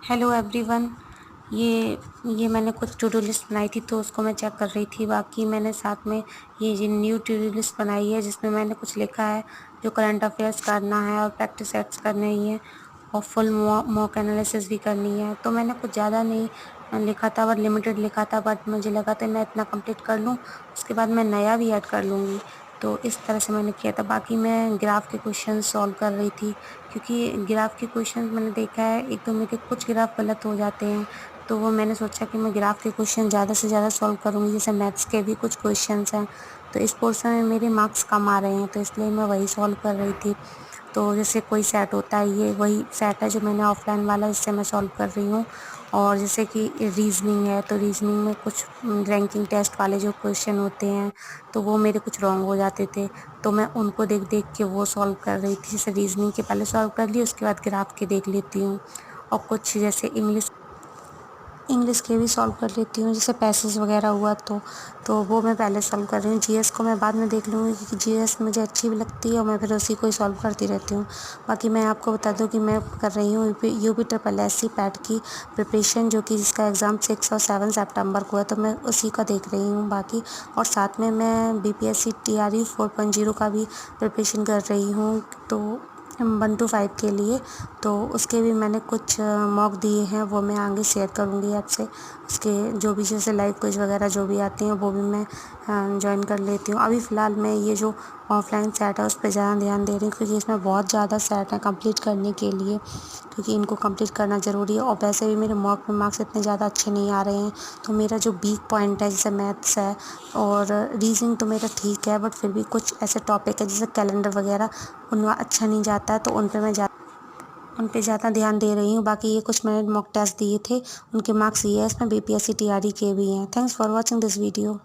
Hello everyone. ये मैंने कुछ टू डू लिस्ट बनाई थी तो उसको मैं चेक कर रही थी। बाकी मैंने साथ में ये न्यू टू डू लिस्ट बनाई है जिसमें मैंने कुछ लिखा है जो करंट अफेयर्स करना है और प्रैक्टिस सेट्स करने ही है और फुल मॉक एनालिसिस भी करनी है। तो मैंने कुछ ज़्यादा नहीं लिखा था, बट लिमिटेड लिखा था, बट मुझे लगा था मैं इतना कंप्लीट कर लूँ, उसके बाद मैं नया भी ऐड कर लूँगी। तो इस तरह से मैंने किया था। बाकी मैं ग्राफ के क्वेश्चन सॉल्व कर रही थी, क्योंकि ग्राफ के क्वेश्चन मैंने देखा है एक दो मेरे कुछ ग्राफ गलत हो जाते हैं। तो वो मैंने सोचा कि मैं ग्राफ के क्वेश्चन ज़्यादा से ज़्यादा सॉल्व करूँगी। जैसे मैथ्स के भी कुछ क्वेश्चंस हैं तो इस पोर्शन में मेरे मार्क्स कम आ रहे हैं, तो इसलिए मैं वही सॉल्व कर रही थी। तो जैसे कोई सेट होता है, ये वही सेट है जो मैंने ऑफलाइन वाला, इससे मैं सॉल्व कर रही हूँ। और जैसे कि रीजनिंग है तो रीजनिंग में कुछ रैंकिंग टेस्ट वाले जो क्वेश्चन होते हैं तो वो मेरे कुछ रॉन्ग हो जाते थे, तो मैं उनको देख देख के वो सॉल्व कर रही थी। जैसे रीजनिंग के पहले सॉल्व कर ली, उसके बाद ग्राफ के देख लेती हूँ। और कुछ जैसे इंग्लिश के भी सॉल्व कर लेती हूँ, जैसे पैसेज वगैरह हुआ तो वो मैं पहले सॉल्व कर रही हूँ। जीएस को मैं बाद में देख लूँगी, क्योंकि जीएस मुझे अच्छी भी लगती है और मैं फिर उसी को ही सॉल्व करती रहती हूँ। बाकी मैं आपको बता दूँ कि मैं कर रही हूँ UP triple S C PET की प्रिपरेशन, जो कि जिसका एग्ज़ाम 6 और 7 सितंबर को है, तो मैं उसी का देख रही हूँ। बाकी और साथ में मैं बीपीएससी टीआरई 4.0 का भी प्रिपरेशन कर रही हूँ, तो 1 to 5 के लिए। तो उसके भी मैंने कुछ मॉक दिए हैं, वो मैं आगे शेयर करूँगी आपसे। उसके जो भी जैसे लाइव क्विज वगैरह जो भी आती हैं वो भी मैं जॉइन कर लेती हूँ। अभी फ़िलहाल मैं ये जो ऑफलाइन सेट है उस पे ज़्यादा ध्यान दे रही हूँ, क्योंकि इसमें बहुत ज़्यादा सेट है कंप्लीट करने के लिए, क्योंकि इनको कंप्लीट करना ज़रूरी है। और वैसे भी मेरे मॉक में मार्क्स इतने ज़्यादा अच्छे नहीं आ रहे हैं, तो मेरा जो वीक पॉइंट है जैसे मैथ्स है और रीजनिंग तो मेरा ठीक है, बट फिर भी कुछ ऐसे टॉपिक है जैसे कैलेंडर वगैरह उनमें अच्छा नहीं जाता है, तो उन पे ज़्यादा ध्यान दे रही हूँ। बाकी ये कुछ मैंने मॉक टेस्ट दिए थे, उनके मार्क्स ये है, इसमें बीपीएससी टीआरई के भी हैं। Thanks for watching this video.